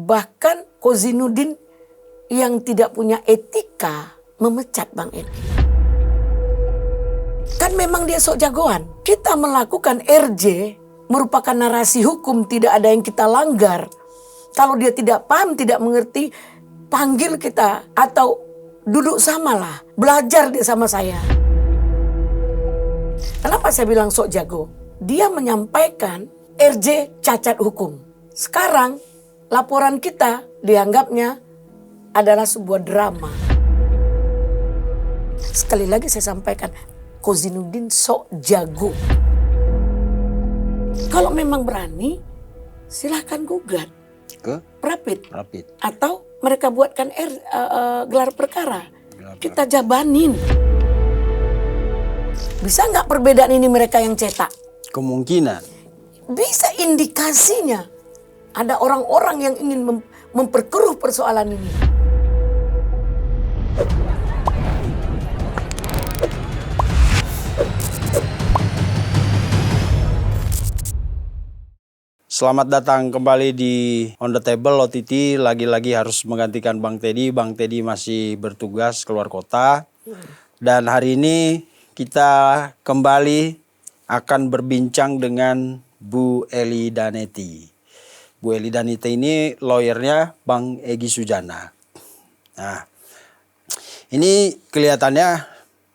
Bahkan Kozinudin yang tidak punya etika memecat Bang Edi. Kan memang dia sok jagoan. Kita melakukan RJ merupakan narasi hukum, tidak ada yang kita langgar. Kalau dia tidak paham, tidak mengerti, panggil kita atau duduk samalah, belajar dia sama saya. Kenapa saya bilang sok jago? Dia menyampaikan RJ cacat hukum. Sekarang laporan kita dianggapnya adalah sebuah drama. Sekali lagi saya sampaikan, Kozinudin sok jago. Kalau memang berani, silahkan gugat ke Rapid. Rapid. Atau mereka buatkan gelar perkara. Kita jabanin. Bisa nggak perbedaan ini mereka yang cetak? Kemungkinan. Bisa indikasinya. Ada orang-orang yang ingin memperkeruh persoalan ini. Selamat datang kembali di On The Table. OTT lagi-lagi harus menggantikan Bang Teddy. Bang Teddy masih bertugas keluar kota. Dan hari ini kita kembali akan berbincang dengan Bu Eli Daneti. Bu Eli Daneti ini lawyernya Bang Egy Sujana. Nah, ini kelihatannya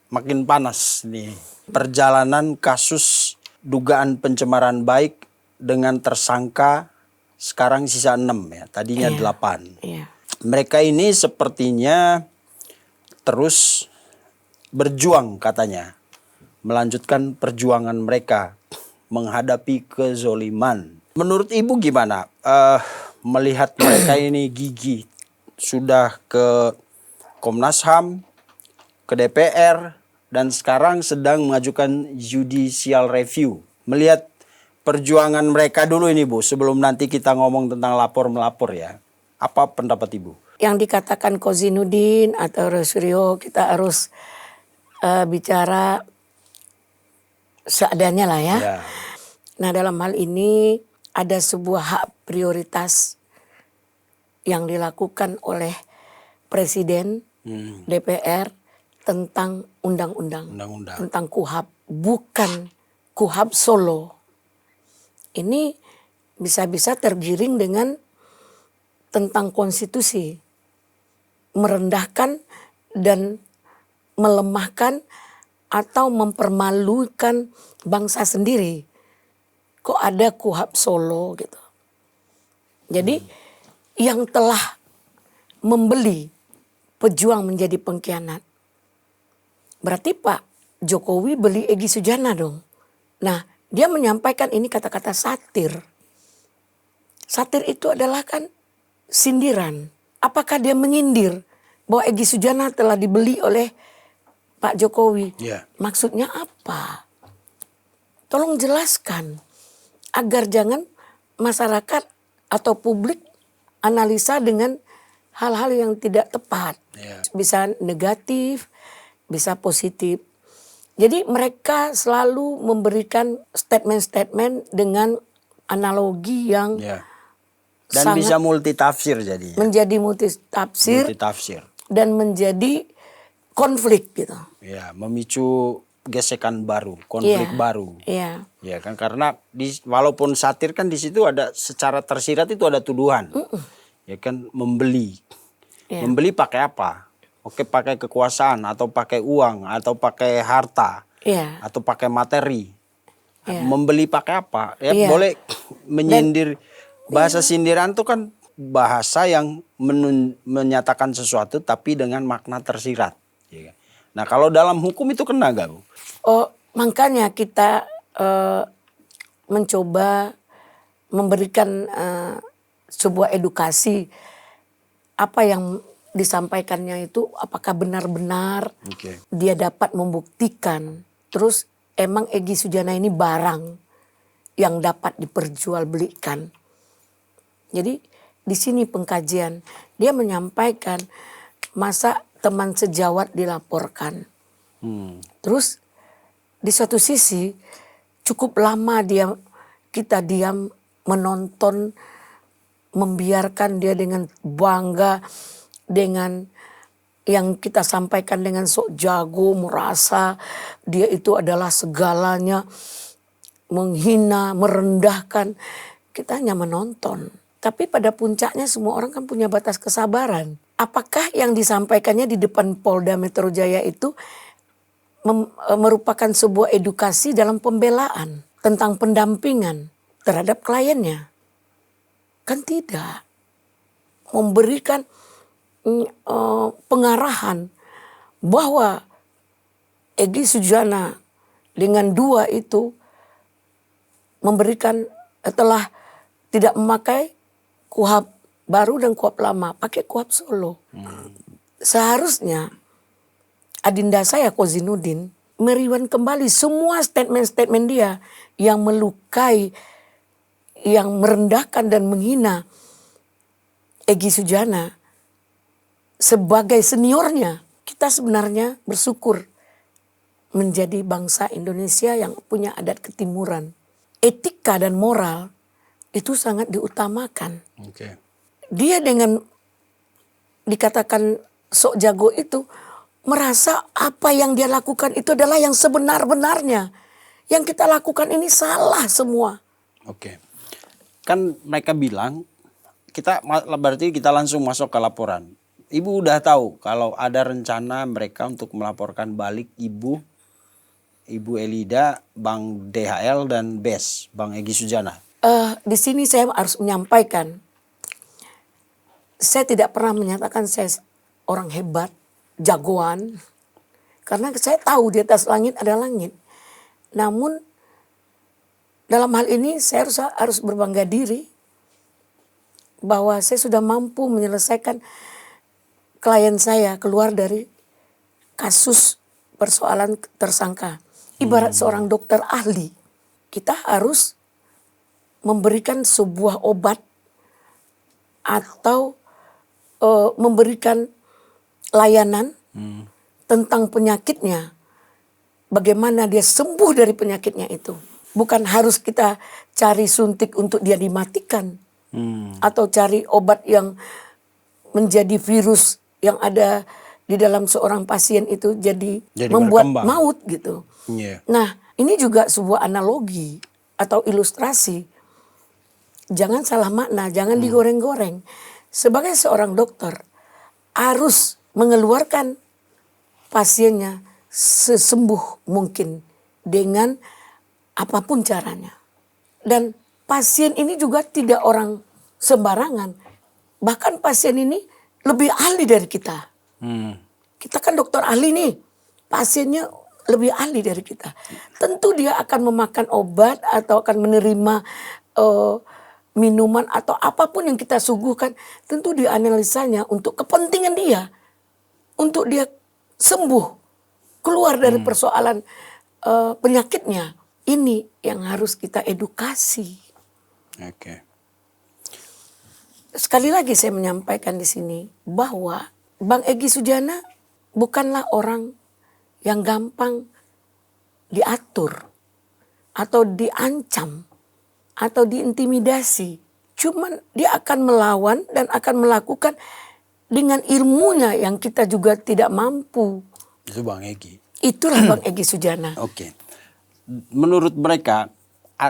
makin panas nih. Perjalanan kasus dugaan pencemaran baik dengan tersangka sekarang sisa 6 ya, tadinya 8. Iya. Mereka ini sepertinya terus berjuang katanya, melanjutkan perjuangan mereka menghadapi kezoliman. Menurut Ibu gimana melihat mereka ini gigih sudah ke Komnas HAM, ke DPR, dan sekarang sedang mengajukan judicial review. Melihat perjuangan mereka dulu ini Bu, sebelum nanti kita ngomong tentang lapor-melapor ya. Apa pendapat Ibu? Yang dikatakan Kozinudin atau Rosrio, kita harus bicara seadanya lah ya. Ya. Nah, dalam hal ini ada sebuah hak prioritas yang dilakukan oleh Presiden, DPR tentang undang-undang, tentang KUHAP, bukan KUHAP Solo. Ini bisa-bisa tergiring dengan tentang konstitusi, merendahkan dan melemahkan atau mempermalukan bangsa sendiri. Kok ada KUHAP Solo gitu. Jadi yang telah membeli pejuang menjadi pengkhianat, berarti Pak Jokowi beli Egy Sujana dong. Nah, dia menyampaikan ini kata-kata satir. Satir itu adalah kan sindiran. Apakah dia menyindir bahwa Egy Sujana telah dibeli oleh Pak Jokowi? Yeah. Maksudnya apa? Tolong jelaskan agar jangan masyarakat atau publik analisa dengan hal-hal yang tidak tepat. Yeah. Bisa negatif, bisa positif. Jadi mereka selalu memberikan statement-statement dengan analogi yang dan sangat bisa multitafsir jadi. Menjadi multitafsir dan menjadi konflik gitu. Ya, memicu gesekan baru, konflik baru. Iya. Ya kan, karena walaupun satir kan di situ ada secara tersirat itu ada tuduhan. Ya kan, membeli. Membeli pakai apa? Oke, pakai kekuasaan atau pakai uang atau pakai harta atau pakai materi. Membeli pakai apa? Ya boleh menyindir. Bahasa sindiran itu kan bahasa yang menyatakan sesuatu tapi dengan makna tersirat. Nah, kalau dalam hukum itu kena gak, Bu? Oh, makanya kita mencoba memberikan sebuah edukasi apa yang disampaikannya itu apakah benar-benar dia dapat membuktikan. Terus emang Egy Sujana ini barang yang dapat diperjualbelikan. Jadi di sini pengkajian dia menyampaikan masa teman sejawat dilaporkan. Terus di satu sisi cukup lama kita diam menonton membiarkan dia dengan bangga dengan yang kita sampaikan dengan sok jago, merasa dia itu adalah segalanya, menghina, merendahkan. Kita hanya menonton. Tapi pada puncaknya semua orang kan punya batas kesabaran. Apakah yang disampaikannya di depan Polda Metro Jaya itu merupakan sebuah edukasi dalam pembelaan tentang pendampingan terhadap kliennya? Kan tidak. Memberikan pengarahan bahwa Egy Sujana dengan dua itu memberikan telah tidak memakai KUHP baru dan KUHP lama, pakai KUHP Solo. Seharusnya adinda saya Kozinudin meriwan kembali semua statement-statement dia yang melukai, yang merendahkan dan menghina Egy Sujana sebagai seniornya. Kita sebenarnya bersyukur menjadi bangsa Indonesia yang punya adat ketimuran. Etika dan moral itu sangat diutamakan. Dia dengan dikatakan sok jago itu merasa apa yang dia lakukan itu adalah yang sebenar-benarnya. Yang kita lakukan ini salah semua. Kan mereka bilang, berarti kita langsung masuk ke laporan. Ibu udah tahu kalau ada rencana mereka untuk melaporkan balik Ibu Elida, Bang DHL dan BES, Bang Egy Sujana. Di sini saya harus menyampaikan, saya tidak pernah menyatakan saya orang hebat, jagoan, karena saya tahu di atas langit ada langit. Namun dalam hal ini saya harus berbangga diri bahwa saya sudah mampu menyelesaikan klien saya keluar dari kasus persoalan tersangka. Ibarat seorang dokter ahli, kita harus memberikan sebuah obat atau memberikan layanan tentang penyakitnya. Bagaimana dia sembuh dari penyakitnya itu. Bukan harus kita cari suntik untuk dia dimatikan. Atau cari obat yang menjadi virus yang ada di dalam seorang pasien itu jadi membuat berkembang. maut gitu. Nah, ini juga sebuah analogi atau ilustrasi. Jangan salah makna, jangan digoreng-goreng. Sebagai seorang dokter harus mengeluarkan pasiennya sesembuh mungkin dengan apapun caranya. Dan pasien ini juga tidak orang sembarangan. Bahkan pasien ini lebih ahli dari kita. Kita kan dokter ahli nih, pasiennya lebih ahli dari kita. Tentu dia akan memakan obat atau akan menerima minuman atau apapun yang kita suguhkan. Tentu dia analisanya untuk kepentingan dia. Untuk dia sembuh, keluar dari persoalan penyakitnya. Ini yang harus kita edukasi. Sekali lagi saya menyampaikan di sini bahwa Bang Egy Sujana bukanlah orang yang gampang diatur atau diancam atau diintimidasi. Cuman dia akan melawan dan akan melakukan dengan ilmunya yang kita juga tidak mampu. Itu Bang Egy. Itulah Bang Egy Sujana. Menurut mereka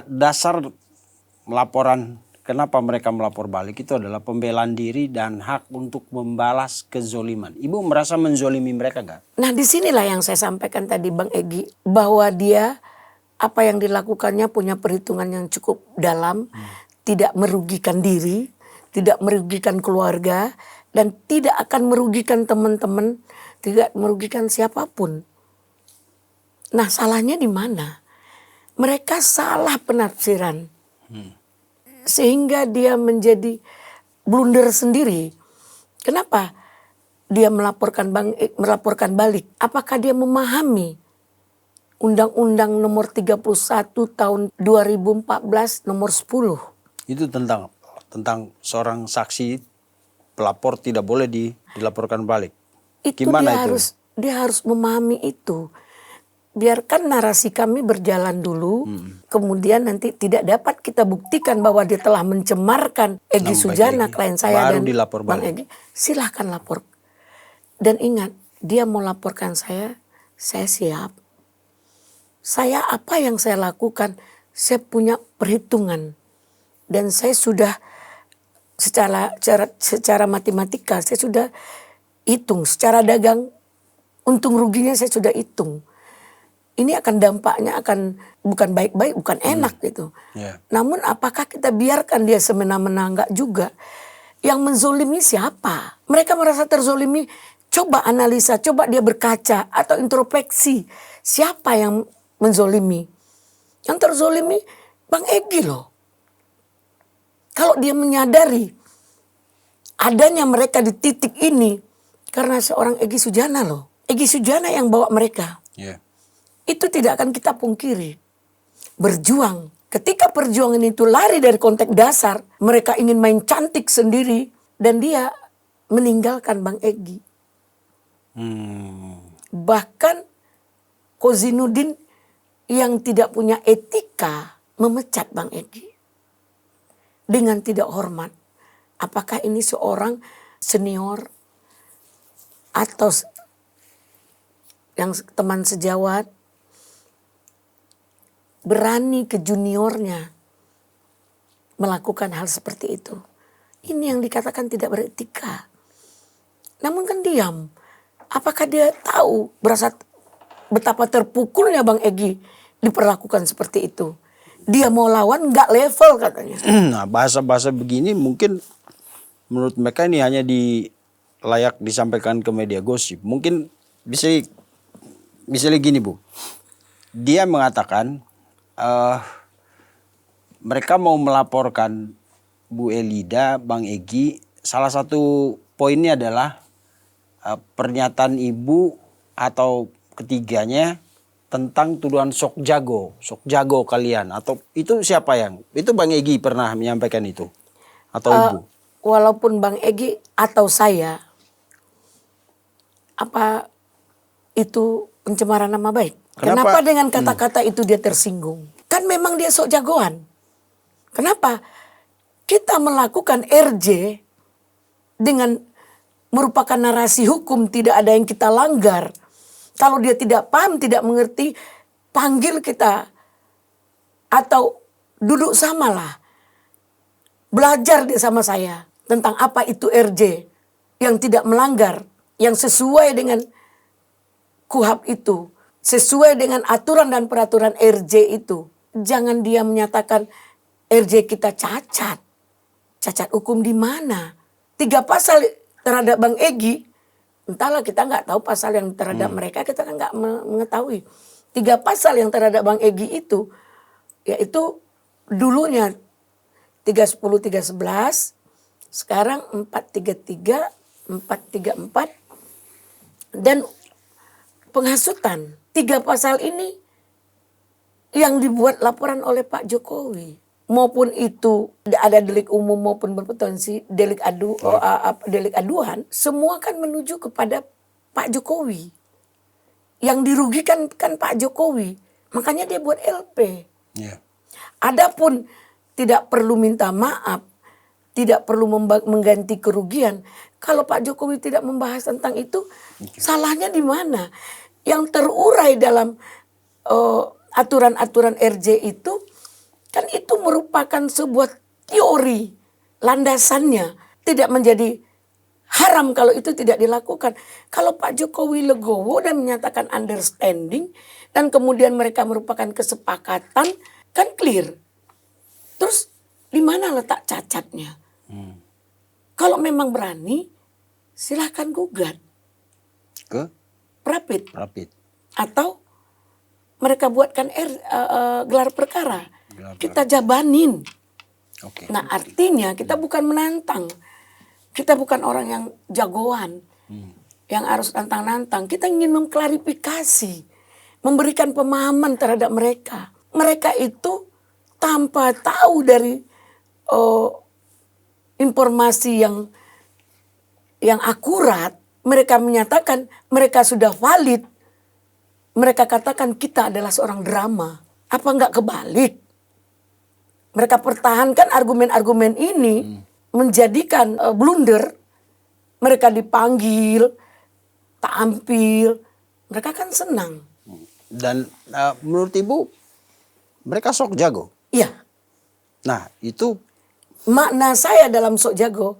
dasar laporan, kenapa mereka melapor balik itu adalah pembelaan diri dan hak untuk membalas kezoliman. Ibu merasa menzolimi mereka nggak? Nah, disinilah yang saya sampaikan tadi Bang Egy, bahwa dia apa yang dilakukannya punya perhitungan yang cukup dalam, tidak merugikan diri, tidak merugikan keluarga, dan tidak akan merugikan teman-teman, tidak merugikan siapapun. Nah, salahnya di mana? Mereka salah penafsiran. Sehingga dia menjadi blunder sendiri. Kenapa dia melaporkan balik? Apakah dia memahami Undang-Undang nomor 31 tahun 2014 nomor 10? Itu tentang seorang saksi pelapor tidak boleh dilaporkan balik. Itu Gimana dia harus memahami itu. biarkan narasi kami berjalan dulu. Kemudian nanti tidak dapat kita buktikan bahwa dia telah mencemarkan Egy Sujana, klien saya, baru dan dilapor Bang balik. Egy. Silahkan lapor. Dan ingat, dia mau laporkan saya siap. Saya apa yang saya lakukan, saya punya perhitungan. Dan saya sudah secara matematika, saya sudah hitung. Secara dagang, untung ruginya saya sudah hitung. Ini akan dampaknya akan bukan baik-baik, bukan enak gitu. Yeah. Namun apakah kita biarkan dia semena-mena? Enggak juga. Yang menzolimi siapa? Mereka merasa terzolimi. Coba analisa, coba dia berkaca atau introspeksi. Siapa yang menzolimi? Yang terzolimi Bang Egy loh. Kalau dia menyadari adanya mereka di titik ini karena seorang Egy Sujana loh. Egy Sujana yang bawa mereka. Yeah. Itu tidak akan kita pungkiri. Berjuang. Ketika perjuangan itu lari dari konteks dasar, mereka ingin main cantik sendiri dan dia meninggalkan Bang Egy. Bahkan Kozinudin yang tidak punya etika memecat Bang Egy dengan tidak hormat. Apakah ini seorang senior atau yang teman sejawat berani ke juniornya melakukan hal seperti itu? Ini yang dikatakan tidak beretika. Namun kan diam. Apakah dia tahu betapa terpukulnya Bang Egy diperlakukan seperti itu? Dia mau lawan nggak level katanya. Nah, bahasa-bahasa begini mungkin menurut mereka ini hanya layak disampaikan ke media gosip. Mungkin misalnya gini Bu, dia mengatakan mereka mau melaporkan Bu Elida, Bang Egy. Salah satu poinnya adalah pernyataan ibu atau ketiganya tentang tuduhan sok jago kalian, atau itu siapa yang itu Bang Egy pernah menyampaikan itu atau ibu? Walaupun Bang Egy atau saya, apa itu pencemaran nama baik? Kenapa dengan kata-kata itu dia tersinggung? Kan memang dia sok jagoan. Kenapa? Kita melakukan RJ dengan merupakan narasi hukum, tidak ada yang kita langgar. Kalau dia tidak paham, tidak mengerti, panggil kita. Atau duduk samalah. Belajar dia sama saya tentang apa itu RJ. Yang tidak melanggar, yang sesuai dengan KUHP itu. Sesuai dengan aturan dan peraturan RJ itu. Jangan dia menyatakan RJ kita cacat. Cacat hukum di mana? 3 pasal terhadap Bang Egy. Entahlah, kita nggak tahu pasal yang terhadap mereka, kita kan nggak mengetahui. 3 pasal yang terhadap Bang Egy itu, yaitu dulunya 310, 311, sekarang 433, 434, dan penghasutan. 3 pasal ini yang dibuat laporan oleh Pak Jokowi. Maupun itu ada delik umum maupun berpotensi delik aduan, semua kan menuju kepada Pak Jokowi. Yang dirugikan kan Pak Jokowi. Makanya dia buat LP. Yeah. Adapun tidak perlu minta maaf, tidak perlu mengganti kerugian. Kalau Pak Jokowi tidak membahas tentang itu, salahnya di mana? Yang terurai dalam aturan-aturan RJ itu, kan itu merupakan sebuah teori, landasannya tidak menjadi haram kalau itu tidak dilakukan. Kalau Pak Jokowi legowo dan menyatakan understanding dan kemudian mereka merupakan kesepakatan, kan clear. Terus di mana letak cacatnya? Kalau memang berani, silahkan gugat Ke Rapid. Atau mereka buatkan gelar perkara. Kita jabanin. Okay. Nah, artinya kita bukan menantang. Kita bukan orang yang jagoan. Yang harus nantang-nantang. Kita ingin mengklarifikasi. Memberikan pemahaman terhadap mereka. Mereka itu tanpa tahu dari informasi yang akurat. Mereka menyatakan mereka sudah valid. mereka katakan kita adalah seorang drama. Apa enggak kebalik? Mereka pertahankan argumen-argumen ini menjadikan blunder. Mereka dipanggil, tampil, mereka kan senang. Dan menurut Ibu mereka sok jago. Iya. Nah, itu Makna saya dalam sok jago,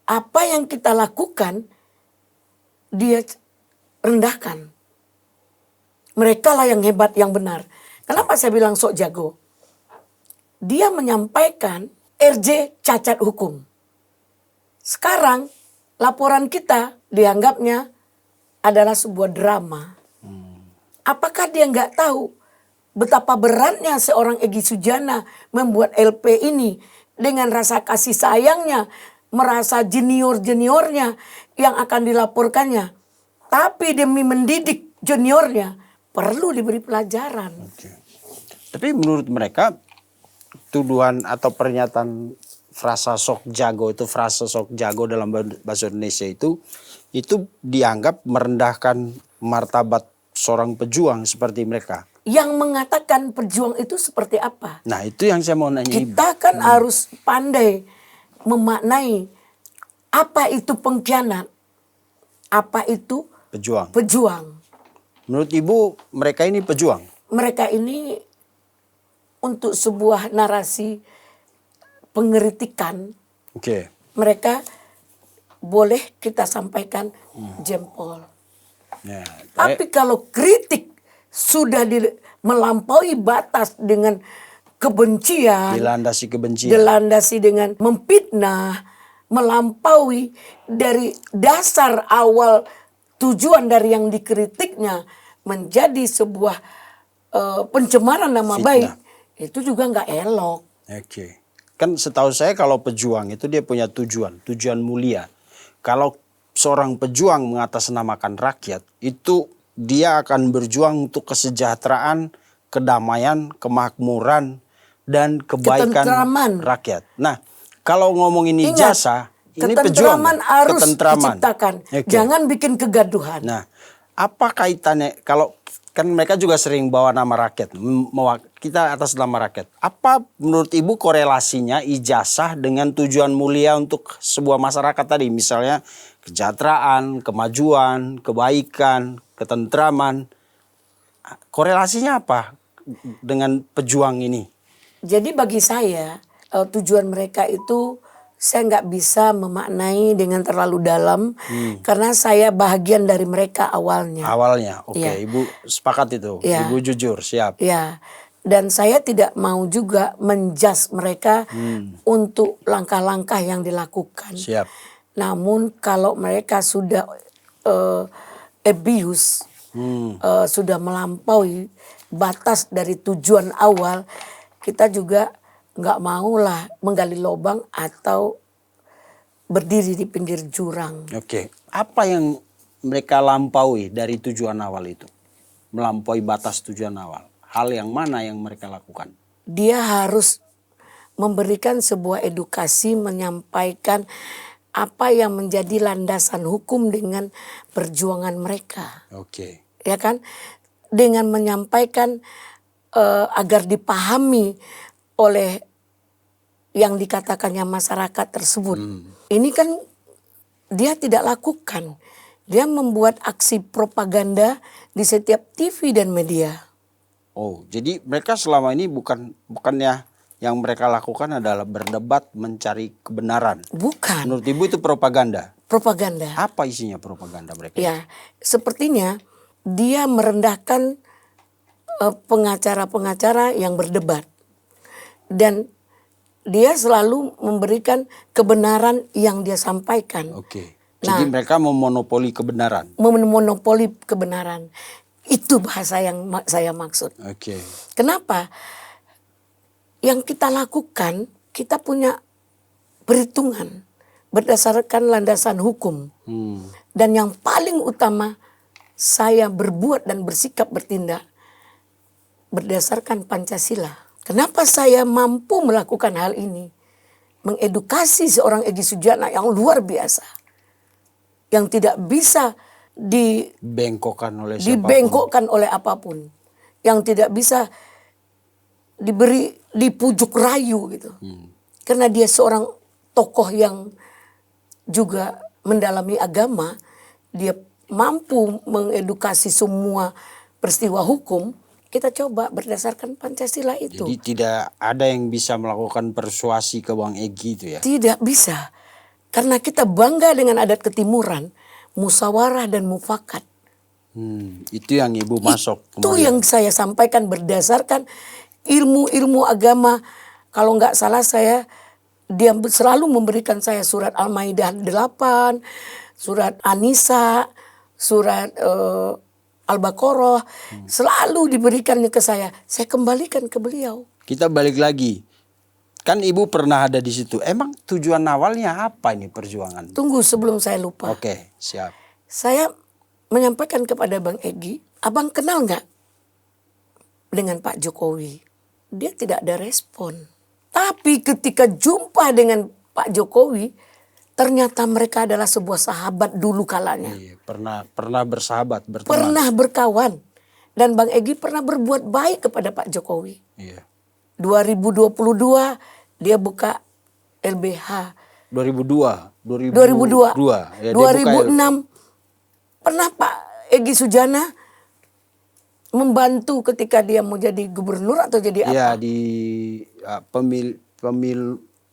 apa yang kita lakukan, dia rendahkan. Mereka lah yang hebat, yang benar. Kenapa saya bilang sok jago? Dia menyampaikan RJ cacat hukum. Sekarang laporan kita dianggapnya adalah sebuah drama. Apakah dia nggak tahu betapa beratnya seorang Egy Sujana membuat LP ini dengan rasa kasih sayangnya, merasa junior-juniornya yang akan dilaporkannya. Tapi demi mendidik juniornya perlu diberi pelajaran. Tapi menurut mereka tuduhan atau pernyataan frasa sok jago dalam bahasa Indonesia itu dianggap merendahkan martabat seorang pejuang seperti mereka. Yang mengatakan pejuang itu seperti apa? Nah, itu yang saya mau nanya Ibu. Kita kan harus pandai memaknai apa itu pengkhianat, apa itu Pejuang. pejuang. Menurut Ibu mereka ini pejuang? Mereka ini untuk sebuah narasi pengkritikan, Oke. mereka boleh kita sampaikan jempol. Ya, Tapi kalau kritik sudah melampaui batas dengan kebencian, dilandasi kebencian. dilandasi dengan memfitnah, melampaui dari dasar awal tujuan dari yang dikritiknya menjadi sebuah pencemaran nama Fitnah. baik, itu juga nggak elok. Oke. Kan setahu saya kalau pejuang itu dia punya tujuan mulia. Kalau seorang pejuang mengatasnamakan rakyat, itu dia akan berjuang untuk kesejahteraan, kedamaian, kemakmuran, dan kebaikan Ketentraman. rakyat. Nah, kalau ngomongin Ingat, ijazah, ini pejuang. ketentraman harus Ketentraman. diciptakan. Oke. Jangan bikin kegaduhan. Nah, apa kaitannya kalau kan mereka juga sering bawa nama rakyat, kita atas nama rakyat. Apa menurut Ibu korelasinya ijazah dengan tujuan mulia untuk sebuah masyarakat tadi? Misalnya kesejahteraan, kemajuan, kebaikan, ketentraman. Korelasinya apa dengan pejuang ini? Jadi bagi saya tujuan mereka itu saya nggak bisa memaknai dengan terlalu dalam karena saya bahagian dari mereka awalnya. Awalnya, oke, Iya. Ibu sepakat itu, Iya. Ibu jujur, siap. Ya, dan saya tidak mau juga menjudge mereka untuk langkah-langkah yang dilakukan. Siap. Namun kalau mereka sudah abuse, sudah melampaui batas dari tujuan awal, kita juga nggak maulah menggali lubang atau berdiri di pinggir jurang. Oke, apa yang mereka lampaui dari tujuan awal itu? Melampaui batas tujuan awal. Hal yang mana yang mereka lakukan? Dia harus memberikan sebuah edukasi, menyampaikan apa yang menjadi landasan hukum dengan perjuangan mereka. Oke. Ya kan? Dengan menyampaikan agar dipahami oleh yang dikatakannya masyarakat tersebut. Ini kan dia tidak lakukan. Dia membuat aksi propaganda di setiap TV dan media. Oh, jadi mereka selama ini bukannya yang mereka lakukan adalah berdebat mencari kebenaran. Bukan. Menurut Ibu itu propaganda. Propaganda. Apa isinya propaganda mereka? Ya, sepertinya dia merendahkan pengacara-pengacara yang berdebat. Dan dia selalu memberikan kebenaran yang dia sampaikan. Oke. Jadi mereka memonopoli kebenaran. Memonopoli kebenaran. Itu bahasa yang saya maksud. Oke. Kenapa? Yang kita lakukan, kita punya perhitungan berdasarkan landasan hukum. Dan yang paling utama, saya berbuat dan bersikap bertindak berdasarkan Pancasila. Kenapa saya mampu melakukan hal ini? Mengedukasi seorang Egy Sujana yang luar biasa. Yang tidak bisa Bengkokkan oleh siapapun. dibengkokkan oleh apapun, yang tidak bisa dipujuk rayu gitu. Karena dia seorang tokoh yang juga mendalami agama, dia mampu mengedukasi semua peristiwa hukum. Kita coba berdasarkan Pancasila itu. Jadi tidak ada yang bisa melakukan persuasi ke Bang Egy itu ya? Tidak bisa. Karena kita bangga dengan adat ketimuran, musyawarah dan mufakat. Itu yang Ibu masuk Itu kemarin. yang saya sampaikan berdasarkan ilmu-ilmu agama. Kalau nggak salah dia selalu memberikan saya surat Al-Maidah 8, surat An-Nisa, surat Al-Baqarah. Selalu diberikannya ke saya. Saya kembalikan ke beliau. Kita balik lagi. Kan Ibu pernah ada di situ. Emang tujuan awalnya apa ini perjuangan? Tunggu sebelum saya lupa. Oke, siap. Saya menyampaikan kepada Bang Egy, abang kenal nggak dengan Pak Jokowi? Dia tidak ada respon. Tapi ketika jumpa dengan Pak Jokowi, ternyata mereka adalah sebuah sahabat dulu kalanya. Iya, pernah bersahabat, berteman. Pernah berkawan. Dan Bang Egy pernah berbuat baik kepada Pak Jokowi. Iya. 2022 dia buka LBH. 2002. 2002. Ya, dia 2006 pernah Pak Egy Sujana membantu ketika dia mau jadi gubernur atau jadi apa? Iya, di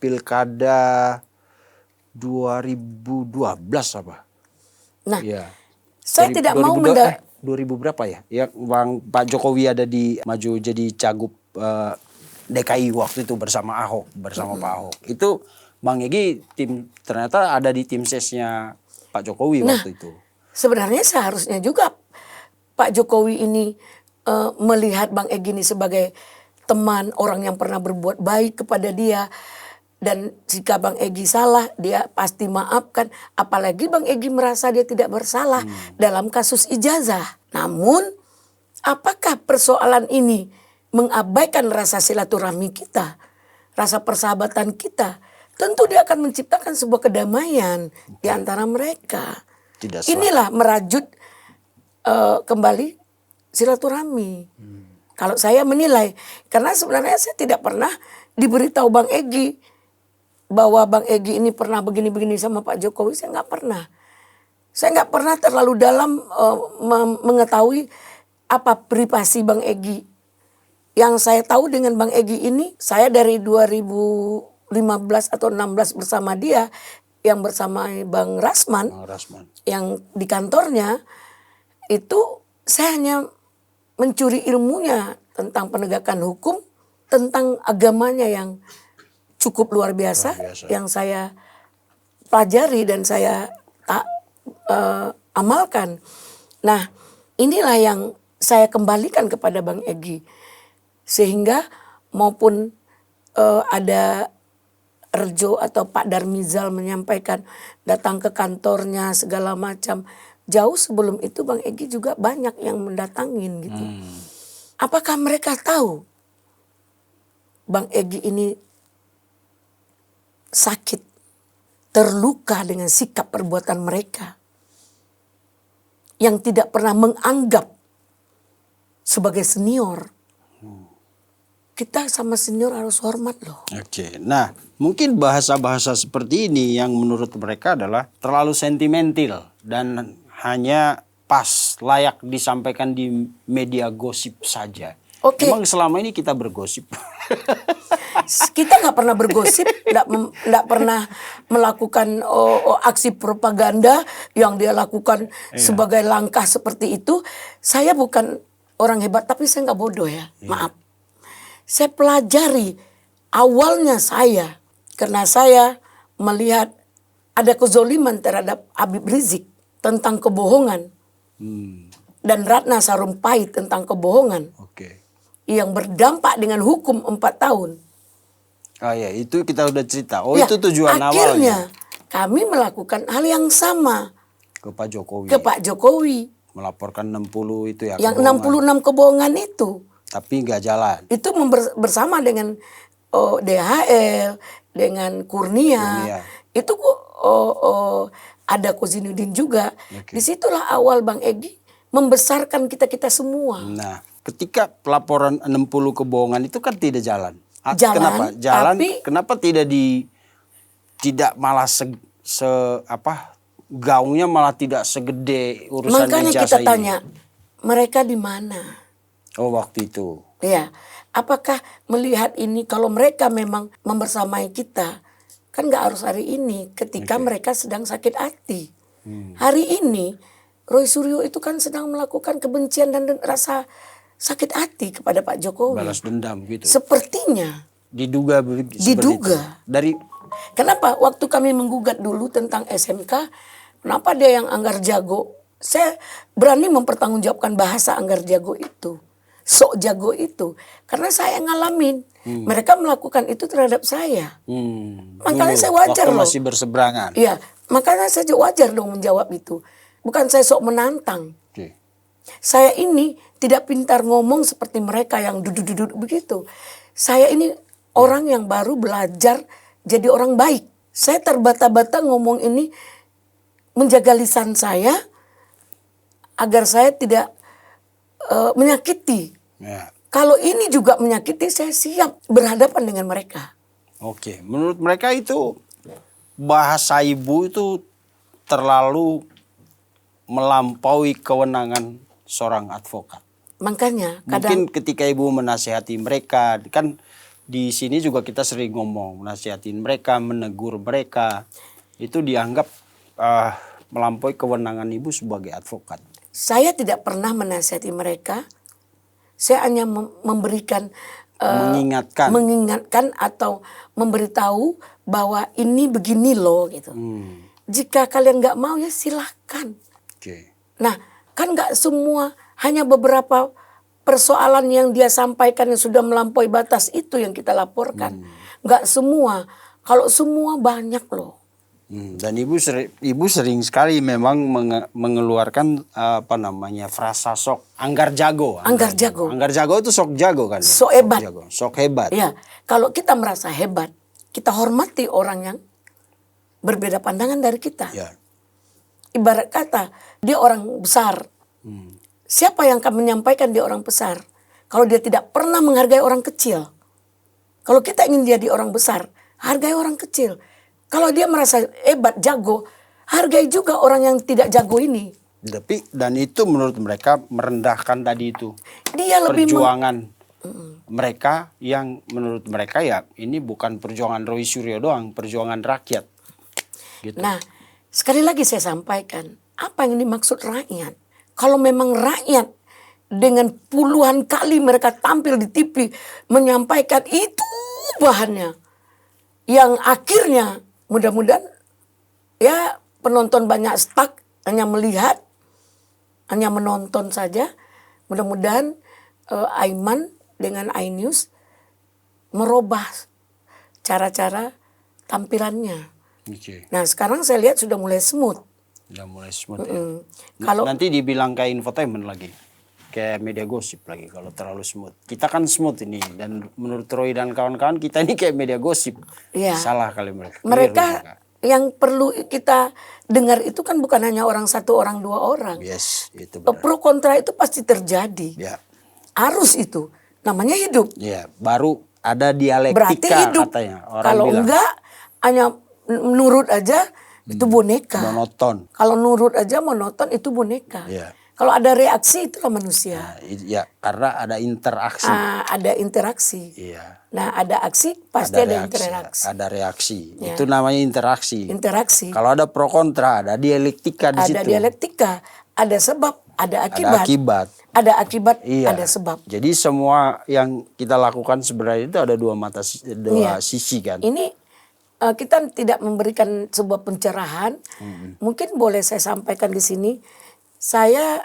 pilkada 2012 apa? Nah, Iya. saya tidak mau 2000 berapa ya? Ya, Pak Jokowi ada maju jadi cagup DKI waktu itu bersama Ahok, bersama Pak Ahok. Itu Bang Egy ternyata ada di tim sesnya Pak Jokowi waktu itu. Sebenarnya seharusnya juga Pak Jokowi ini melihat Bang Egy ini sebagai teman, orang yang pernah berbuat baik kepada dia. Dan jika Bang Egy salah, dia pasti maafkan. Apalagi Bang Egy merasa dia tidak bersalah dalam kasus ijazah. Namun, apakah persoalan ini mengabaikan rasa silaturahmi kita, rasa persahabatan kita? Tentu dia akan menciptakan sebuah kedamaian di antara mereka. Inilah merajut kembali silaturahmi. Kalau saya menilai, karena sebenarnya saya tidak pernah diberitahu Bang Egy bahwa Bang Egy ini pernah begini-begini sama Pak Jokowi. Saya nggak pernah. Saya nggak pernah terlalu dalam mengetahui apa privasi Bang Egy. Yang saya tahu dengan Bang Egy ini, saya dari 2015 atau 16 bersama dia, yang bersama Bang Rasman, yang di kantornya, itu saya hanya mencuri ilmunya tentang penegakan hukum, tentang agamanya yang cukup luar biasa. Yang saya pelajari dan saya amalkan. Nah, inilah yang saya kembalikan kepada Bang Egy. Sehingga maupun ada Rejo atau Pak Darmizal menyampaikan datang ke kantornya segala macam. Jauh sebelum itu Bang Egy juga banyak yang mendatangin gitu. Apakah mereka tahu Bang Egy ini sakit, terluka dengan sikap perbuatan mereka yang tidak pernah menganggap sebagai senior? Kita sama senior harus hormat loh. Oke, nah mungkin bahasa-bahasa seperti ini yang menurut mereka adalah terlalu sentimental dan hanya pas layak disampaikan di media gosip saja. Oke. Emang selama ini kita bergosip? Kita nggak pernah bergosip, nggak pernah melakukan aksi propaganda yang dia lakukan sebagai langkah seperti itu. Saya bukan orang hebat, tapi saya nggak bodoh ya, maaf. Saya pelajari awalnya saya, karena saya melihat ada kezoliman terhadap Habib Rizik tentang kebohongan. Dan Ratna Sarumpait tentang kebohongan. Yang berdampak dengan hukum 4 tahun. Oh ya, itu kita udah cerita. Oh ya, itu tujuan awalnya. Akhirnya kami melakukan hal yang sama. Ke Pak Jokowi. Ke Pak Jokowi. Melaporkan 60 itu ya. Yang 66 kebohongan itu. Tapi nggak jalan. Itu bersama dengan DHL, dengan Kurnia. Itu ada Kozinudin juga. Disitulah awal Bang Egy membesarkan kita-kita semua. Nah, ketika pelaporan 60 kebohongan itu kan tidak jalan. Jalan, Kenapa? Jalan, tapi- kenapa tidak malah gaungnya malah tidak segede urusan Makanya ijazah kita tanya, mereka di mana? Oh, waktu itu. Ya, apakah melihat ini kalau mereka memang membersamai kita, kan nggak harus hari ini ketika mereka sedang sakit hati. Hari ini Roy Suryo itu kan sedang melakukan kebencian dan rasa sakit hati kepada Pak Jokowi. Balas dendam gitu. Sepertinya. Diduga seperti Diduga. itu. Dari Kenapa? Waktu kami menggugat dulu tentang SMK, kenapa dia yang Anggar Jago? Saya berani mempertanggungjawabkan bahasa Anggar Jago itu. Sok jago itu. Karena saya ngalamin. Mereka melakukan itu terhadap saya. Makanya dulu, saya wajar waktu loh. masih berseberangan. Iya, makanya saya wajar dong menjawab itu. Bukan saya sok menantang. Oke. Saya ini tidak pintar ngomong seperti mereka yang duduk-duduk begitu. Saya ini orang yang baru belajar jadi orang baik. Saya terbata-bata ngomong ini menjaga lisan saya agar saya tidak menyakiti. Ya. Kalau ini juga menyakiti, saya siap berhadapan dengan mereka. Oke, menurut mereka itu bahasa ibu itu terlalu melampaui kewenangan seorang advokat. Makanya Mungkin kadang ketika ibu menasihati mereka, kan di sini juga kita sering ngomong, nasihatin mereka, menegur mereka, itu dianggap melampaui kewenangan ibu sebagai advokat. saya tidak pernah menasihati mereka. Saya hanya memberikan mengingatkan atau memberitahu bahwa ini begini loh gitu. Jika kalian nggak mau ya silahkan. Oke. Nah kan nggak semua, hanya beberapa persoalan yang dia sampaikan yang sudah melampaui batas itu yang kita laporkan. Nggak semua, kalau semua banyak loh. Dan ibu sering sekali memang mengeluarkan frasa sok Anggar Jago. Anggar Jago. Anggar Jago itu sok jago kan? Sok hebat. Jago. Sok hebat. Ya, kalau kita merasa hebat, kita hormati orang yang berbeda pandangan dari kita. Ya. Ibarat kata, dia orang besar. Siapa yang akan menyampaikan dia orang besar? Kalau dia tidak pernah menghargai orang kecil. Kalau kita ingin jadi orang besar, hargai orang kecil. Kalau dia merasa hebat, jago, hargai juga orang yang tidak jago ini. Dan itu menurut mereka merendahkan tadi itu. Dia lebih perjuangan mereka yang menurut mereka ya ini bukan perjuangan Roy Suryo doang, perjuangan rakyat. Gitu. Nah, sekali lagi saya sampaikan, apa yang dimaksud rakyat? Kalau memang rakyat dengan puluhan kali mereka tampil di TV menyampaikan itu bahannya, yang akhirnya mudah-mudahan ya penonton banyak stuck hanya melihat, hanya menonton saja. Mudah-mudahan Aiman dengan iNews merubah cara-cara tampilannya. Okay. Nah sekarang saya lihat sudah mulai smooth. Sudah mulai smooth ya. Kalau nanti dibilang kayak infotainment lagi. Kayak media gosip lagi kalau terlalu smooth. Kita kan smooth ini dan menurut Roy dan kawan-kawan kita ini kayak media gosip. ya, Salah kali mereka. mereka yang perlu kita dengar itu kan bukan hanya orang satu orang dua orang. Yes, itu benar. Pro kontra itu pasti terjadi. Ya. Arus itu namanya hidup. Ya, baru ada dialektika Berarti hidup. katanya. Orang Kalau bilang enggak hanya nurut aja itu boneka. monoton. Kalau nurut aja monoton itu boneka. Ya. Kalau ada reaksi itulah manusia. Nah, ya, karena ada interaksi. Ada interaksi. Iya. Nah ada aksi pasti ada interaksi. Ada reaksi. Ya. Itu namanya interaksi. Interaksi. Kalau ada pro kontra, ada dialektika di situ. Ada dialektika, ada sebab, ada akibat. Ada akibat. Ada akibat, Iya. ada sebab. Jadi semua yang kita lakukan sebenarnya itu ada dua Iya. sisi kan. Ini kita tidak memberikan sebuah pencerahan. Mungkin boleh saya sampaikan di sini. Saya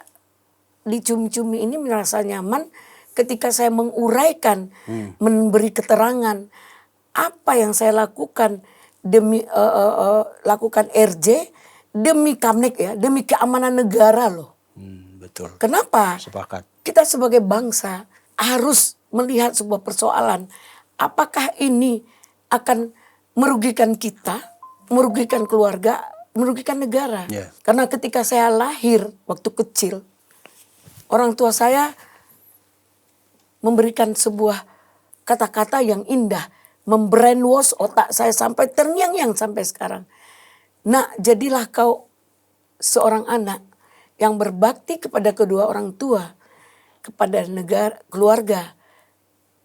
di Cumi-Cumi ini merasa nyaman ketika saya menguraikan, memberi keterangan apa yang saya lakukan demi lakukan RJ demi Kamnek ya, demi keamanan negara loh. Betul. Kenapa? Sepakat. Kita sebagai bangsa harus melihat sebuah persoalan. Apakah ini akan merugikan kita merugikan keluarga, merugikan negara. Yeah. Karena ketika saya lahir waktu kecil, orang tua saya memberikan sebuah kata-kata yang indah, membrainwash otak saya sampai terngiang-ngiang sampai sekarang. Nak, jadilah kau seorang anak yang berbakti kepada kedua orang tua, kepada negara, keluarga,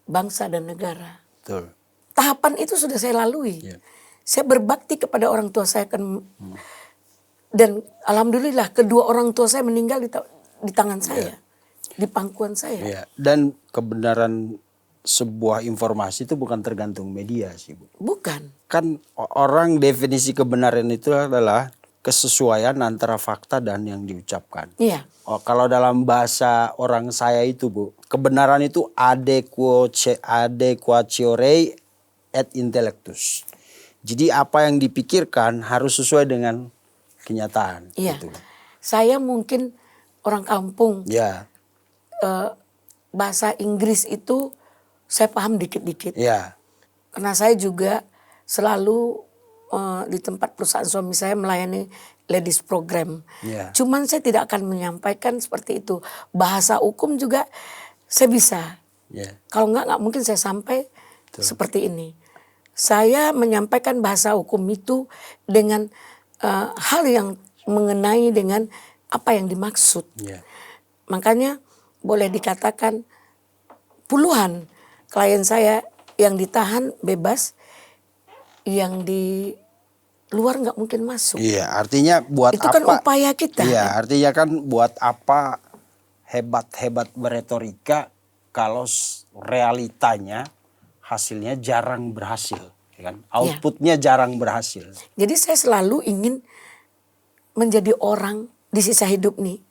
bangsa dan negara. Betul. Tahapan itu sudah saya lalui. Yeah. Saya berbakti kepada orang tua saya dan alhamdulillah kedua orang tua saya meninggal di tangan saya, di pangkuan saya. Iya. Dan kebenaran sebuah informasi itu bukan tergantung media sih, Bu. Bukan. Kan orang definisi kebenaran itu adalah kesesuaian antara fakta dan yang diucapkan. Iya. Oh, kalau dalam bahasa orang saya itu, Bu, kebenaran itu adequatiore et intellectus. Jadi apa yang dipikirkan harus sesuai dengan kenyataan. Iya. Gitu. Saya mungkin orang kampung. Ya. Bahasa Inggris itu saya paham dikit-dikit. Ya. Karena saya juga selalu di tempat perusahaan suami saya melayani ladies program. Ya. Cuman saya tidak akan menyampaikan seperti itu. Bahasa hukum juga saya bisa. Ya. Kalau nggak mungkin saya sampai seperti ini. Saya menyampaikan bahasa hukum itu dengan hal yang mengenai dengan apa yang dimaksud. Ya. Makanya boleh dikatakan puluhan klien saya yang ditahan bebas, yang di luar nggak mungkin masuk. Iya, artinya buat Itu apa? kan upaya kita. Iya, artinya kan buat apa hebat-hebat beretorika kalau realitanya hasilnya jarang berhasil, ya kan? Outputnya jarang berhasil. Jadi saya selalu ingin menjadi orang di sisa hidup nih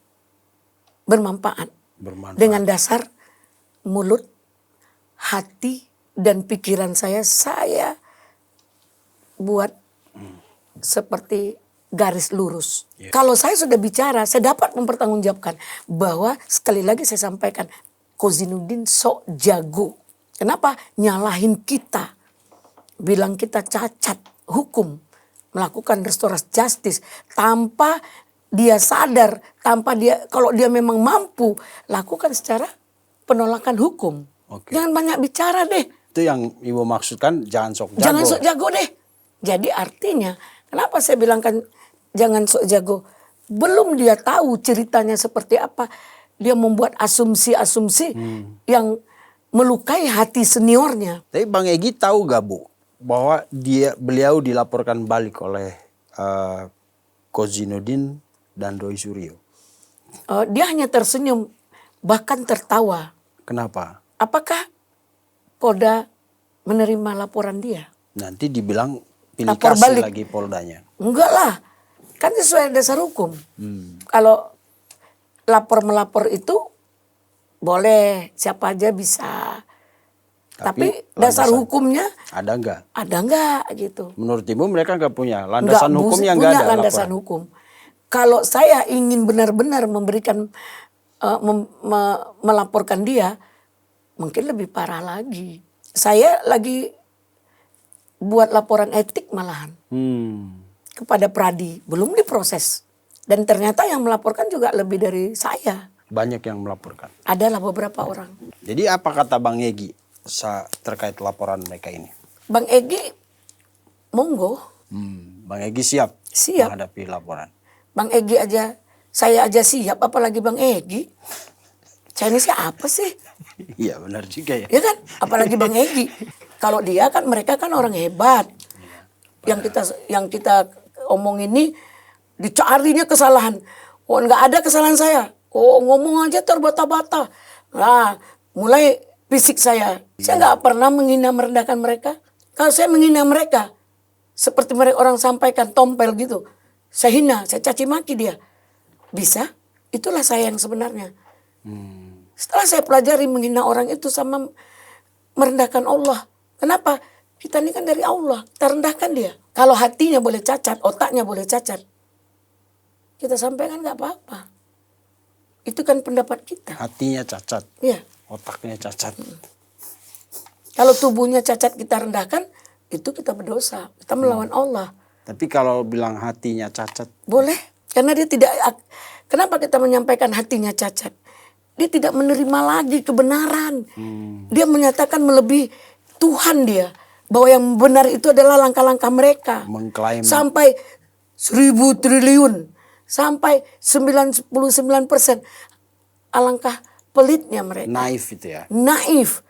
bermanfaat. Dengan dasar mulut, hati, dan pikiran saya buat seperti garis lurus. Kalau saya sudah bicara, saya dapat mempertanggungjawabkan bahwa sekali lagi saya sampaikan, Kozinudin sok jago. Kenapa? Nyalahin kita, bilang kita cacat hukum, melakukan restoratif justice tanpa dia sadar, tanpa dia, kalau dia memang mampu lakukan secara penolakan hukum. Oke. Jangan banyak bicara deh. Itu yang Ibu maksudkan jangan sok jago. Jangan sok jago deh. Jadi artinya kenapa saya bilangkan jangan sok jago? Belum dia tahu ceritanya seperti apa, dia membuat asumsi-asumsi yang melukai hati seniornya. Tapi Bang Egy tahu gak, Bu, bahwa beliau dilaporkan balik oleh Kozinudin dan Roy Suryo? Dia hanya tersenyum, bahkan tertawa. Kenapa? Apakah Polda menerima laporan dia? Nanti dibilang pilih Lapor kasih balik. lagi Poldanya. Enggak lah, kan sesuai dasar hukum. Kalau melapor itu boleh, siapa aja bisa. Tapi dasar hukumnya ada nggak? ada nggak gitu. Menurut Ibu mereka nggak punya landasan hukum yang nggak punya ada landasan laporan. hukum. Kalau saya ingin benar-benar memberikan melaporkan dia, mungkin lebih parah lagi. Saya lagi buat laporan etik malahan kepada Pradi, belum diproses. Dan ternyata yang melaporkan juga lebih dari saya. Banyak yang melaporkan. Adalah beberapa orang. Jadi apa kata Bang Egy terkait laporan mereka ini? Bang Egy, monggo. Bang Egy siap menghadapi laporan. Bang Egy aja, saya aja siap, apalagi Bang Egy. Saya ini siapa sih? Iya benar juga ya. Ya kan, apalagi Bang Egy. Kalau dia kan, mereka kan orang hebat. Yang kita omong ini dicarinya kesalahan. Oh, nggak ada kesalahan saya. Oh, ngomong aja terbata-bata. Nah, mulai fisik saya. Saya nggak pernah menghina merendahkan mereka. Kalau saya menghina mereka, seperti mereka orang sampaikan tompel gitu, saya hina, saya caci maki dia. Bisa? Itulah saya yang sebenarnya. Setelah saya pelajari menghina orang itu sama merendahkan Allah. Kenapa? Kita ini kan dari Allah, kita rendahkan dia. Kalau hatinya boleh cacat, otaknya boleh cacat, kita sampaikan nggak apa-apa. Itu kan pendapat kita. Hatinya cacat, Iya. otaknya cacat. Kalau tubuhnya cacat kita rendahkan, itu kita berdosa. Kita melawan Allah. Tapi kalau bilang hatinya cacat, Boleh, karena dia tidak. Kenapa kita menyampaikan hatinya cacat? Dia tidak menerima lagi kebenaran. Dia menyatakan melebihi Tuhan dia. Bahwa yang benar itu adalah langkah-langkah mereka. mengklaim Sampai 1.000 triliun. Sampai 99%. Alangkah pelitnya mereka. naif itu ya. Naif.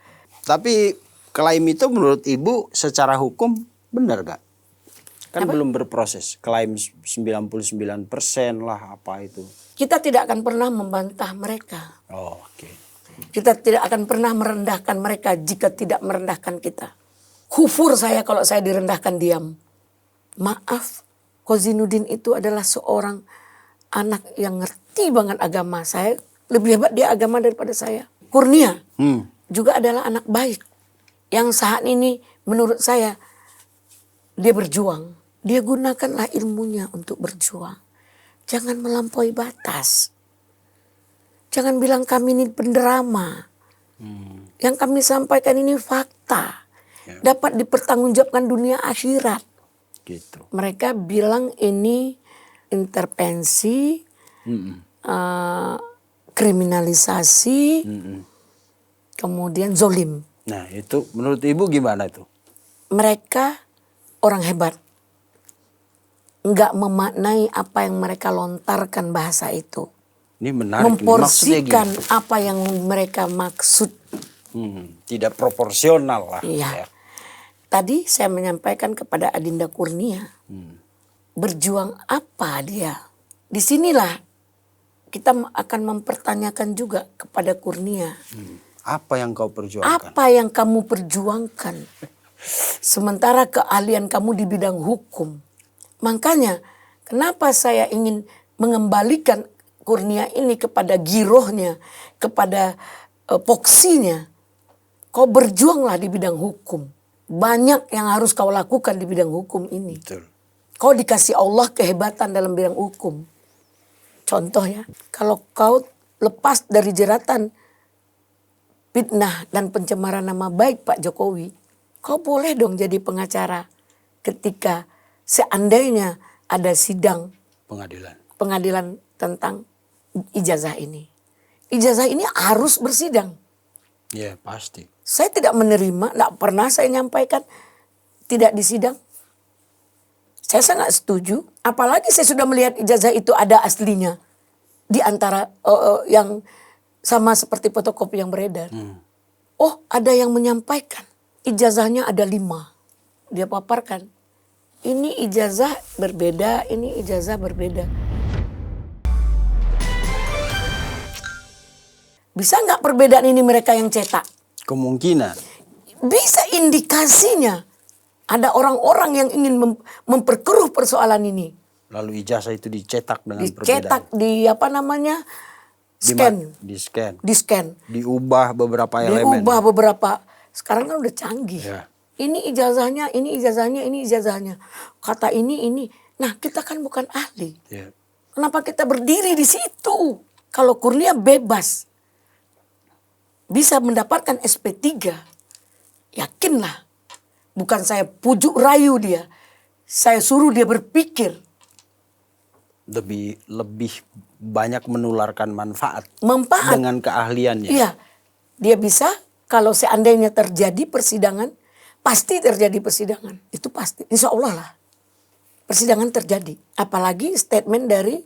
Tapi klaim itu menurut Ibu secara hukum benar gak? Kan belum berproses. Klaim 99% lah apa itu. Kita tidak akan pernah membantah mereka. Oh, oke. Kita tidak akan pernah merendahkan mereka jika tidak merendahkan kita. Kufur saya kalau saya direndahkan diam. Maaf, Kozinuddin itu adalah seorang anak yang ngerti banget agama. Saya lebih hebat dia agama daripada saya. Kurnia juga adalah anak baik. Yang saat ini menurut saya dia berjuang. Dia gunakanlah ilmunya untuk berjuang. Jangan melampaui batas. Jangan bilang kami ini pendrama. Yang kami sampaikan ini fakta. Dapat dipertanggungjawabkan dunia akhirat. Gitu. Mereka bilang ini intervensi, kriminalisasi, kemudian zolim. Nah itu menurut Ibu gimana itu? Mereka orang hebat. Enggak memaknai apa yang mereka lontarkan bahasa itu. Ini menarik. Memporsikan apa yang mereka maksud. Tidak proporsional lah. Iya. Ya. Tadi saya menyampaikan kepada Adinda Kurnia. Berjuang apa dia? Disinilah kita akan mempertanyakan juga kepada Kurnia. Apa yang kau perjuangkan? Apa yang kamu perjuangkan? Sementara keahlian kamu di bidang hukum. Makanya kenapa saya ingin mengembalikan Kurnia ini kepada girohnya, kepada poksinya. Kau berjuanglah di bidang hukum. Banyak yang harus kau lakukan di bidang hukum ini. Betul. Kau dikasih Allah kehebatan dalam bidang hukum. Contoh ya, kalau kau lepas dari jeratan fitnah dan pencemaran nama baik Pak Jokowi, kau boleh dong jadi pengacara ketika seandainya ada sidang pengadilan tentang ijazah ini. Ijazah ini harus bersidang. Ya pasti. Saya tidak menerima, tidak pernah saya nyampaikan tidak disidang. Saya sangat setuju, apalagi saya sudah melihat ijazah itu ada aslinya. Di antara yang sama seperti fotokopi yang beredar. Oh, ada yang menyampaikan, ijazahnya ada 5. Dia paparkan, ini ijazah berbeda, ini ijazah berbeda. Bisa nggak perbedaan ini mereka yang cetak? Kemungkinan. Bisa indikasinya. Ada orang-orang yang ingin memperkeruh persoalan ini. Lalu ijazah itu dicetak dengan Dicetak, perbedaan. Scan. Di scan. Diubah beberapa elemen. Diubah beberapa. Sekarang kan udah canggih. Ya. Ini ijazahnya, ini ijazahnya, ini ijazahnya. Kata ini. Nah, kita kan bukan ahli. Ya. Kenapa kita berdiri di situ? Kalau Kurnia bebas. Bisa mendapatkan SP3. Yakinlah. Bukan saya pujuk rayu dia. Saya suruh dia berpikir. Lebih banyak menularkan manfaat. Manfaat. Dengan keahliannya. Iya. Dia bisa kalau seandainya terjadi persidangan. Pasti terjadi persidangan. Itu pasti. Insya Allah lah. Persidangan terjadi. Apalagi statement dari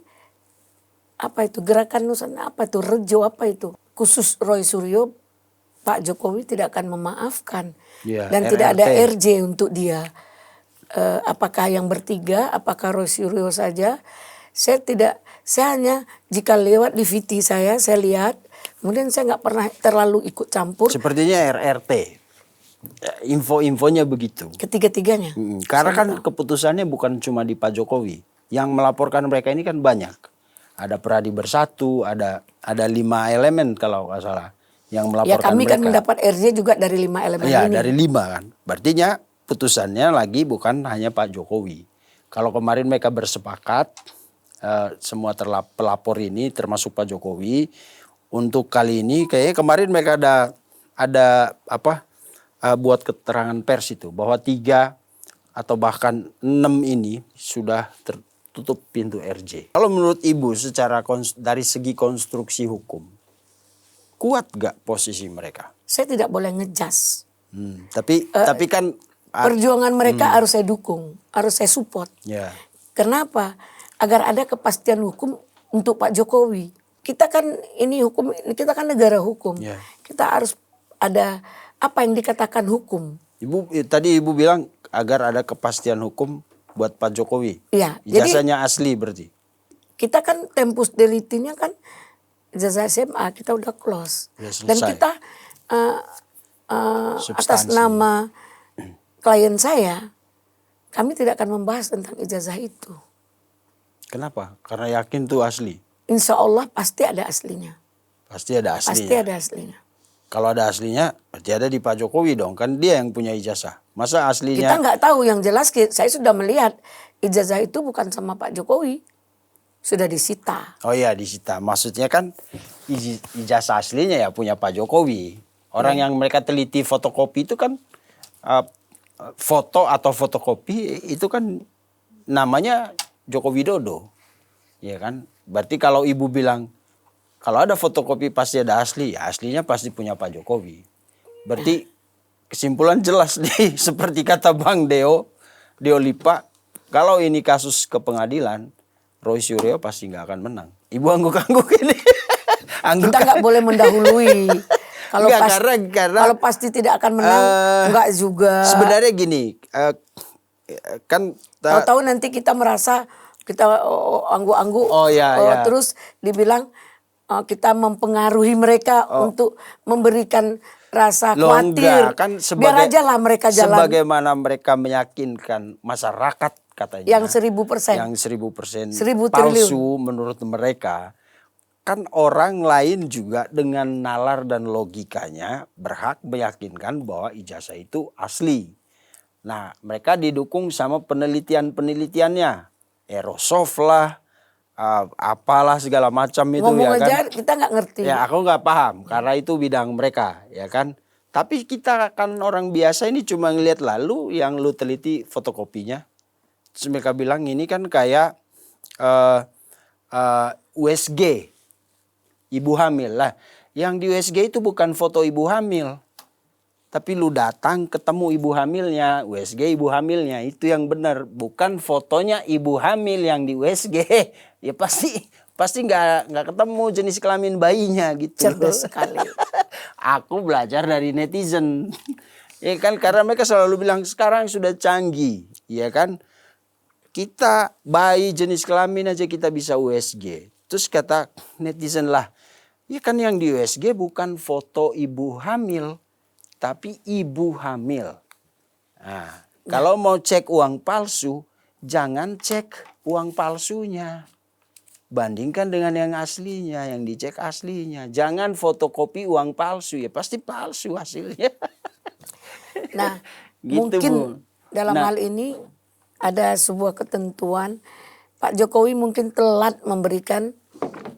Gerakan Nusantara, Rejo khusus Roy Suryo, Pak Jokowi tidak akan memaafkan. Ya, Dan RRT. tidak ada RJ untuk dia. Apakah yang bertiga, apakah Roy Suryo saja. Saya hanya jika lewat di VT saya lihat. Kemudian saya nggak pernah terlalu ikut campur. Sepertinya RRT. Info-infonya begitu. Ketiga-tiganya. Karena kan keputusannya bukan cuma di Pak Jokowi. Yang melaporkan mereka ini kan banyak. Ada Pradi Bersatu, ada 5 elemen kalau nggak salah yang melaporkan Ya kami mereka. kan mendapat RJ juga dari 5 elemen Ya, ini. dari 5 kan. Berartinya putusannya lagi bukan hanya Pak Jokowi. Kalau kemarin mereka bersepakat, semua pelapor ini termasuk Pak Jokowi, untuk kali ini kayaknya kemarin mereka ada buat keterangan pers itu bahwa 3 atau bahkan 6 ini sudah tertutup pintu RJ. Kalau menurut Ibu secara dari segi konstruksi hukum, kuat gak posisi mereka? Saya tidak boleh ngejas. Tapi kan Perjuangan mereka harus saya dukung, harus saya support. ya. Kenapa? Agar ada kepastian hukum untuk Pak Jokowi. Kita kan ini hukum, kita kan negara hukum. Ya. Kita harus ada apa yang dikatakan hukum. Tadi Ibu bilang agar ada kepastian hukum buat Pak Jokowi. Iya. Jadi Ijazahnya asli berarti. kita kan tempus delictinya kan ijazah SMA kita udah close. Ya, selesai. Dan kita atas Substansi. nama klien saya, kami tidak akan membahas tentang ijazah itu. Kenapa? Karena yakin tuh asli. Insya Allah pasti ada aslinya. Pasti ada aslinya. Pasti ada aslinya. Kalau ada aslinya berarti ada di Pak Jokowi dong. Kan dia yang punya ijazah. Masa aslinya? Kita nggak tahu, yang jelas saya sudah melihat ijazah itu bukan sama Pak Jokowi. Sudah disita. Oh iya disita. Maksudnya kan ijazah aslinya ya punya Pak Jokowi. Orang yang mereka teliti fotokopi itu kan foto atau fotokopi itu kan namanya Joko Widodo. Ya kan? Berarti kalau Ibu bilang kalau ada fotokopi pasti ada asli, ya aslinya pasti punya Pak Jokowi. Berarti kesimpulan jelas nih seperti kata Bang Deo Lipa, kalau ini kasus ke pengadilan, Roy Suryo pasti nggak akan menang. Ibu angguk-angguk ini. Kita nggak boleh mendahului. Kalau karena pasti tidak akan menang, enggak juga. Sebenarnya gini, kan tahu-tahu nanti kita merasa kita angguk-angguk, iya. terus dibilang kita mempengaruhi mereka untuk memberikan rasa khawatir. Kan biar aja lah mereka jalan. Sebagaimana mereka meyakinkan masyarakat katanya. Yang 1000%. Yang 1000% 1000 triliun. palsu menurut mereka. Kan orang lain juga dengan nalar dan logikanya berhak meyakinkan bahwa ijazah itu asli. Nah, mereka didukung sama penelitiannya. Aerosoft lah, apalah segala macam itu. Ngomong ya kan. aja kita nggak ngerti. Ya aku nggak paham karena itu bidang mereka ya kan. Tapi kita kan orang biasa ini cuma ngelihat lalu yang lu teliti fotokopinya. Terus mereka bilang ini kan kayak USG. Ibu hamil lah. Yang di USG itu bukan foto ibu hamil. Tapi lu datang ketemu ibu hamilnya. USG ibu hamilnya. Itu yang benar. Bukan fotonya ibu hamil yang di USG. Ya pasti nggak ketemu jenis kelamin bayinya gitu. Cerdas sekali. Aku belajar dari netizen. Ya kan karena mereka selalu bilang sekarang sudah canggih. Ya kan. Kita bayi jenis kelamin aja kita bisa USG. Terus kata netizen lah. Ya kan yang di USG bukan foto ibu hamil. Tapi ibu hamil. Nah, kalau mau cek uang palsu. Jangan cek uang palsunya. Bandingkan dengan yang aslinya. Yang dicek aslinya. Jangan fotokopi uang palsu. Ya pasti palsu hasilnya. Nah Gitu, mungkin Bu. dalam hal ini ada sebuah ketentuan. Pak Jokowi mungkin telat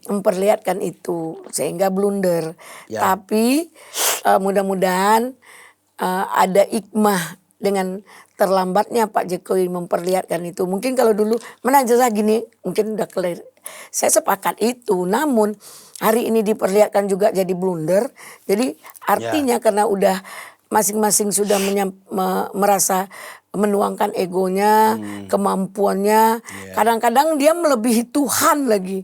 memperlihatkan itu sehingga blunder. Ya. Tapi mudah-mudahan ada hikmah dengan terlambatnya Pak Jokowi memperlihatkan itu. Mungkin kalau dulu mana ijazah gini mungkin udah clear. Saya sepakat itu. Namun hari ini diperlihatkan juga jadi blunder. Jadi artinya karena udah masing-masing sudah merasa menuangkan egonya, kemampuannya. Kadang-kadang dia melebihi Tuhan lagi.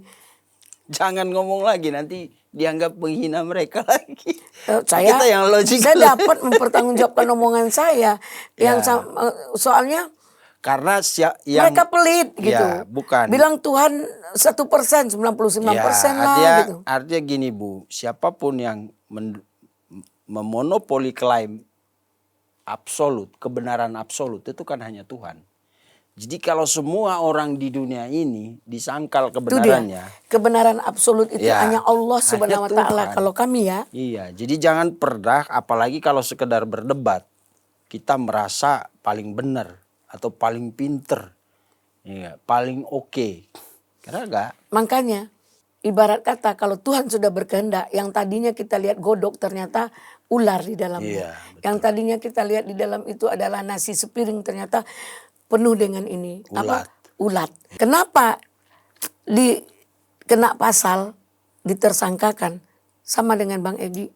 Jangan ngomong lagi nanti dianggap menghina mereka lagi. Kita yang logik. Saya dapat mempertanggungjawabkan omongan saya. Yang soalnya karena mereka pelit gitu. Ya, bukan. Bilang Tuhan 1%, 99% lah gitu. Artinya gini Bu, siapapun yang memonopoli klaim absolut, kebenaran absolut itu kan hanya Tuhan. Jadi kalau semua orang di dunia ini disangkal kebenarannya. Kebenaran absolut itu hanya Allah Subhanahu wa taala. Kalau kami ya. Iya, jadi jangan pernah apalagi kalau sekedar berdebat kita merasa paling benar atau paling pinter. Iya, paling oke. Karena enggak. Makanya ibarat kata kalau Tuhan sudah berkehendak, yang tadinya kita lihat godok ternyata ular di dalamnya. Iya, betul. Yang tadinya kita lihat di dalam itu adalah nasi sepiring, ternyata penuh dengan ini. Ulat. Ulat. Kenapa kena pasal, ditersangkakan sama dengan Bang Egy?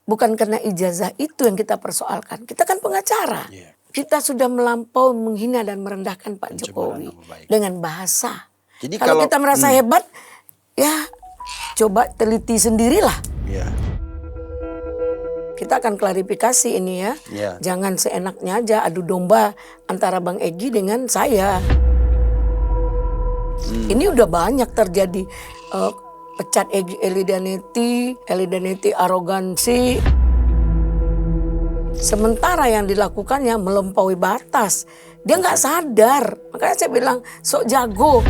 Bukan karena ijazah itu yang kita persoalkan. Kita kan pengacara. Iya. Kita sudah melampau menghina dan merendahkan Pak Jokowi nama baik. dengan bahasa. Jadi kalau kita merasa hebat, ya coba teliti sendirilah. Iya. Kita akan klarifikasi ini ya. Iya. Jangan seenaknya aja adu domba antara Bang Egy dengan saya. Ini udah banyak terjadi. Pecat Eli Danetti arogansi. Sementara yang dilakukannya melampaui batas. Dia nggak sadar. Makanya saya bilang sok jago.